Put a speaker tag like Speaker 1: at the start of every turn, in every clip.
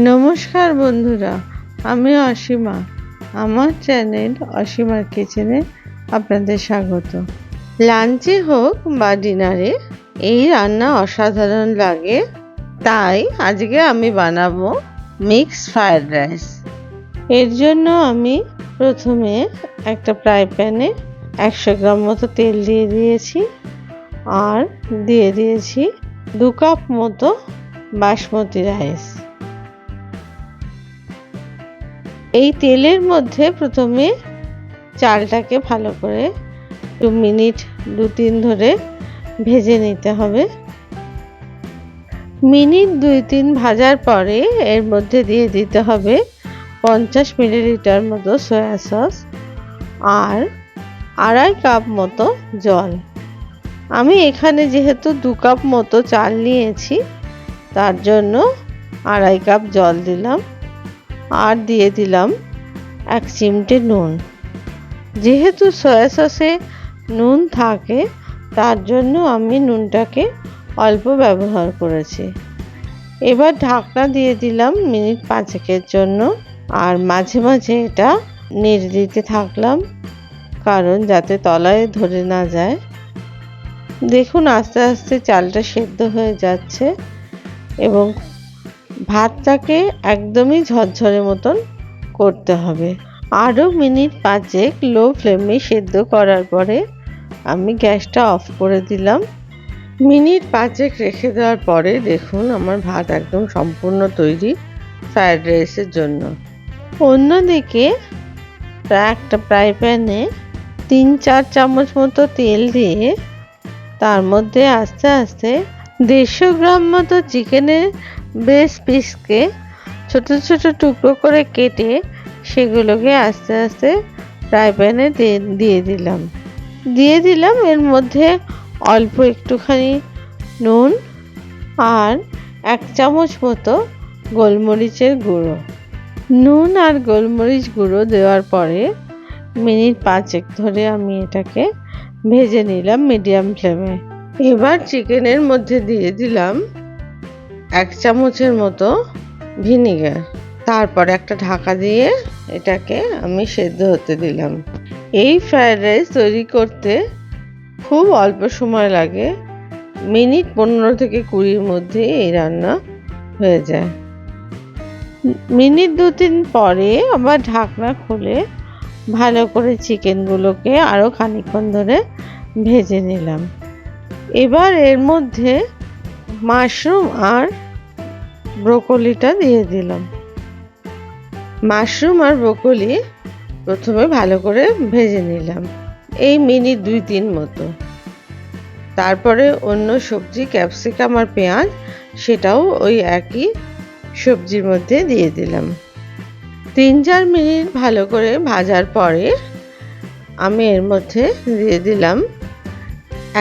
Speaker 1: নমস্কার বন্ধুরা, আমি অসীমা। আমার চ্যানেল অসীমার কিচেনে আপনাদের স্বাগত। লাঞ্চে হোক বা ডিনারে এই রান্না অসাধারণ লাগে। তাই আজকে আমি বানাবো মিক্সড ফ্রায়েড রাইস। এর জন্য আমি প্রথমে একটা ফ্রাই প্যানে 100 গ্রাম মতো তেল দিয়ে দিয়েছি, আর দিয়ে দিয়েছি 2 কাপ মতো বাসমতি রাইস। এই তেলের মধ্যে প্রথমে চালটাকে ভালো করে 2 মিনিট 2-3 ধরে ভেজে নিতে হবে। মিনিট 2-3 ভাজার পরে এর মধ্যে দিয়ে দিতে হবে 50 মিলিলিটার মতো সয়া সস আর 2.5 কাপ মতো জল। আমি এখানে যেহেতু 2 কাপ মতো চাল নিয়েছি, তার জন্য 2.5 কাপ জল দিলাম, আর দিয়ে দিলাম 1 চিমটে নুন। যেহেতু সয়া সসে নুন থাকে, তার জন্য আমি নুনটাকে অল্প ব্যবহার করেছি। এবার ঢাকনা দিয়ে দিলাম মিনিট 5-এর জন্য, আর মাঝে মাঝে এটা নেড়ে দিতে থাকলাম, কারণ যাতে তলায় ধরে না যায়। দেখুন আস্তে আস্তে চালটা সেদ্ধ হয়ে যাচ্ছে এবং ভাতটাকে একদমই ঝরঝরে মতন করতে হবে। আরও মিনিট 5 লো ফ্লেমে সেদ্ধ করার পরে আমি গ্যাসটা অফ করে দিলাম। মিনিট 5 রেখে দেওয়ার পরে দেখুন আমার ভাত একদম সম্পূর্ণ তৈরি ফ্রায়েড রাইসের জন্য। অন্যদিকে একটা ফ্রাই প্যানে 3-4 চামচ মতো তেল দিয়ে তার মধ্যে আস্তে আস্তে 150 গ্রাম মতো চিকেনের ব্রেস্ট পিসকে ছোট ছোট টুকরো করে কেটে সেগুলোকে আস্তে আস্তে ফ্রাই প্যানে দিয়ে দিলাম এর মধ্যে অল্প একটুখানি নুন আর 1 চামচ মতো গোলমরিচের গুঁড়ো। নুন আর গোলমরিচ গুঁড়ো দেওয়ার পরে মিনিট 5 ধরে আমি এটাকে ভেজে নিলাম মিডিয়াম ফ্লেমে। এবার চিকেনের মধ্যে দিয়ে দিলাম 1 চামচের মতো ভিনিগার। তারপর একটা ঢাকা দিয়ে এটাকে আমি সেদ্ধ হতে দিলাম। এই ফ্রায়েড রাইস তৈরি করতে খুব অল্প সময় লাগে, মিনিট 15 থেকে 20-এর মধ্যে এই রান্না হয়ে যায়। মিনিট 2-3 পরে আবার ঢাকনা খুলে ভালো করে চিকেনগুলোকে আরও খানিকক্ষণ ধরে ভেজে নিলাম। এবার এর মধ্যে মাশরুম আর ব্রোকলিটা দিয়ে দিলাম। মাশরুম আর ব্রোকলি প্রথমে ভালো করে ভেজে নিলাম এই মিনিট 2-3 মতো। তারপরে অন্য সবজি ক্যাপসিকাম আর পেঁয়াজ সেটাও ওই একই সবজির মধ্যে দিয়ে দিলাম। 3-4 মিনিট ভালো করে ভাজার পরে আমি এর মধ্যে দিয়ে দিলাম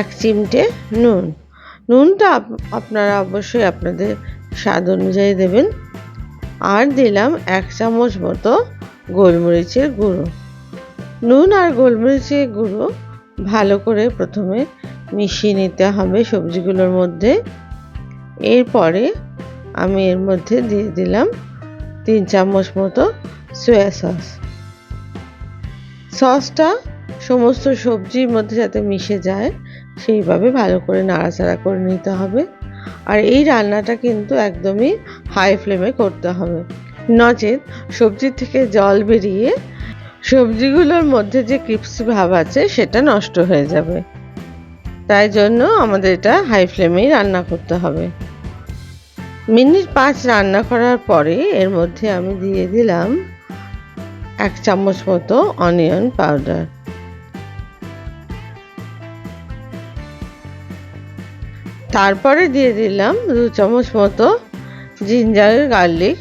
Speaker 1: 1 চিমটে নুন। নুনটা আপনারা অবশ্যই আপনাদের স্বাদ অনুযায়ী দেবেন। আর দিলাম 1 চামচ মতো গোলমরিচের গুঁড়ো। নুন আর গোলমরিচের গুঁড়ো ভালো করে প্রথমে মিশিয়ে নিতে হবে সবজিগুলোর মধ্যে। এরপরে আমি এর মধ্যে দিয়ে দিলাম 3 চামচ মতো সয়া সস। সসটা সমস্ত সবজির মধ্যে যাতে মিশে যায় সেইভাবে ভালো করে নাড়াচাড়া করে নিতে হবে। আর এই রান্নাটা কিন্তু একদমই হাই ফ্লেমে করতে হবে, নচেত সবজির থেকে জল বেরিয়ে সবজিগুলোর মধ্যে যে ক্রিস্পি ভাব আছে সেটা নষ্ট হয়ে যাবে। তাই জন্য আমাদের এটা হাই ফ্লেমেই রান্না করতে হবে। মিনিট 5 রান্না করার পরে এর মধ্যে আমি দিয়ে দিলাম 1 চামচ মতো অনিয়ন পাউডার। তারপরে দিয়ে দিলাম 2 চামচ মতো জিঞ্জার গার্লিক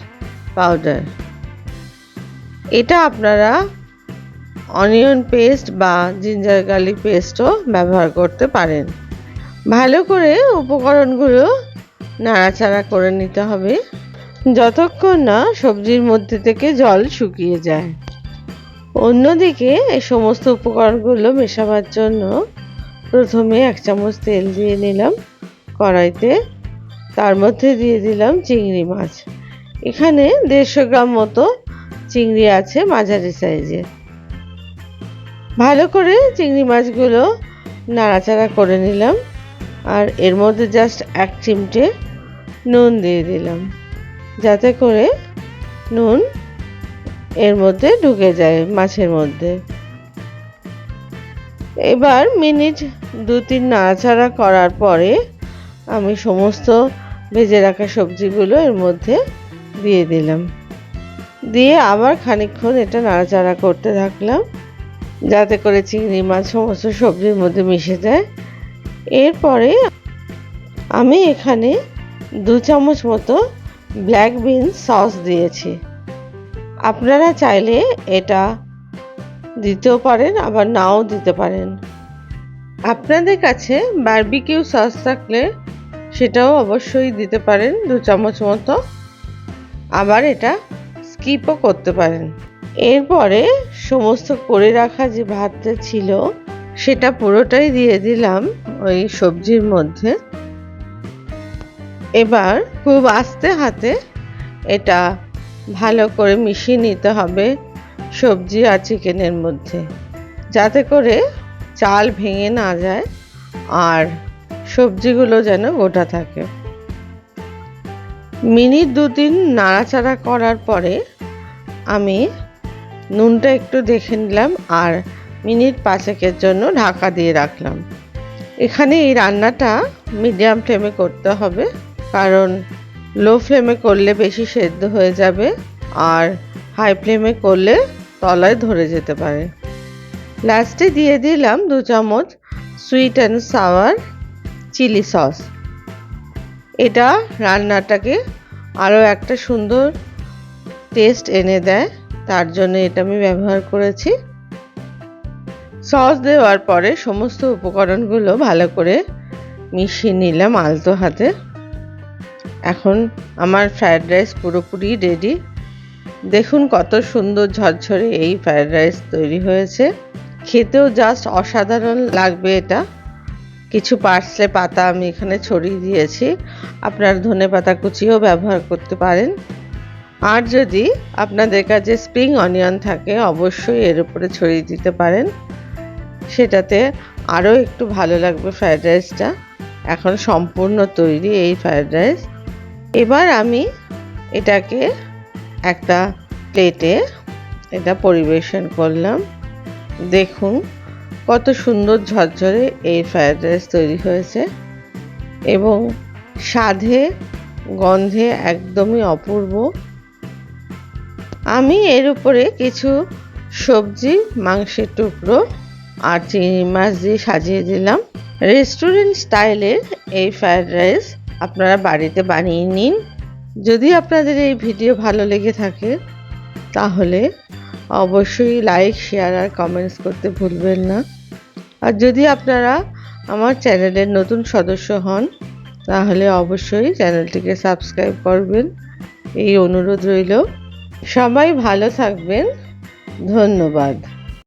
Speaker 1: পাউডার। এটা আপনারা অনিয়ন পেস্ট বা জিঞ্জার গার্লিক পেস্টও ব্যবহার করতে পারেন। ভালো করে উপকরণগুলো নাড়াচাড়া করে নিতে হবে যতক্ষণ না সবজির মধ্যে থেকে জল শুকিয়ে যায়। অন্যদিকে এই সমস্ত উপকরণগুলো মেশাবার জন্য প্রথমে 1 চামচ তেল দিয়ে নিলাম কড়াইতে। তার মধ্যে দিয়ে দিলাম চিংড়ি মাছ। এখানে 150 গ্রাম মতো চিংড়ি আছে মাঝারি সাইজের। ভালো করে চিংড়ি মাছগুলো নাড়াচাড়া করে নিলাম আর এর মধ্যে জাস্ট 1 চিমটে নুন দিয়ে দিলাম, যাতে করে নুন এর মধ্যে ঢুকে যায় মাছের মধ্যে। এবার মিনিট 2-3 নাড়াচাড়া করার পরে আমি সমস্ত ভেজে রাখা সবজিগুলো এর মধ্যে দিয়ে দিলাম, দিয়ে আবার খানিকক্ষণ এটা নাড়াচাড়া করতে থাকলাম, যাতে করে চিংড়ি মাছ সমস্ত সবজির মধ্যে মিশে যায়। এরপরে আমি এখানে 2 চামচ মতো ব্ল্যাক বিনস সস দিয়েছি। আপনারা চাইলে এটা দিতেও পারেন, আবার নাও দিতে পারেন। আপনাদের কাছে বারবিকিউ সস থাকলে সেটাও অবশ্যই দিতে পারেন 2 চামচ মতো, আবার এটা স্কিপও করতে পারেন। এরপরে সমস্ত করে রাখা যে ভাতটা ছিল সেটা পুরোটাই দিয়ে দিলাম ওই সবজির মধ্যে। এবার খুব আস্তে হাতে এটা ভালো করে মিশিয়ে নিতে হবে সবজি আর চিকেনের মধ্যে, যাতে করে চাল ভেঙে না যায় আর সবজিগুলো যেন গোটা থাকে। মিনিট 2-3 নাড়াচাড়া করার পরে আমি নুনটা একটু দেখে নিলাম আর মিনিট 5-এর জন্য ঢাকা দিয়ে রাখলাম। এখানে এই রান্নাটা মিডিয়াম ফ্লেমে করতে হবে, কারণ লো ফ্লেমে করলে বেশি সেদ্ধ হয়ে যাবে আর হাই ফ্লেমে করলে তলায় ধরে যেতে পারে। লাস্টে দিয়ে দিলাম 2 চামচ sweet and sour chilli sauce. এটা রান্নাটাকে আরও একটা সুন্দর টেস্ট এনে দেয়, তার জন্য এটা আমি ব্যবহার করেছি। সস দেওয়ার পরে সমস্ত উপকরণগুলো ভালো করে মিশিয়ে নিলাম আলতো হাতে। এখন আমার ফ্রায়েড রাইস পুরোপুরি রেডি। দেখুন কত সুন্দর ঝরঝরে এই ফ্রায়েড রাইস তৈরি হয়েছে, খেতেও জাস্ট অসাধারণ লাগবে এটা। কিছু পার্সলে পাতা আমি এখানে ছড়িয়ে দিয়েছি, আপনারা ধনেপাতা কুচিও ব্যবহার করতে পারেন। আর যদি আপনাদের কাছে স্প্রিং অনিয়ন থাকে অবশ্যই এর উপরে ছড়িয়ে দিতে পারেন, সেটাতে আরও একটু ভালো লাগবে ফ্রায়েড রাইসটা। এখন সম্পূর্ণ তৈরি এই ফ্রায়েড রাইস। এবার আমি এটাকে একটা প্লেটে এটা পরিবেশন করলাম। দেখুন কত সুন্দর ঝরঝরে এই ফ্রায়েড রাইস তৈরি হয়েছে এবং স্বাদে গন্ধে একদমই অপূর্ব। আমি এর উপরে কিছু সবজি, মাংসের টুকরো আর চিংড়ি মাছ দিয়ে সাজিয়ে দিলাম। রেস্টুরেন্ট স্টাইলের এই ফ্রায়েড রাইস আপনারা বাড়িতে বানিয়ে নিন। যদি আপনাদের এই ভিডিও ভালো লেগে থাকে তাহলে অবশ্যই লাইক, শেয়ার আর কমেন্টস করতে ভুলবেন না। আর যদি আপনারা আমার চ্যানেলের নতুন সদস্য হন তাহলে অবশ্যই চ্যানেলটিকে সাবস্ক্রাইব করবেন, এই অনুরোধ রইল। সবাই ভালো থাকবেন, ধন্যবাদ।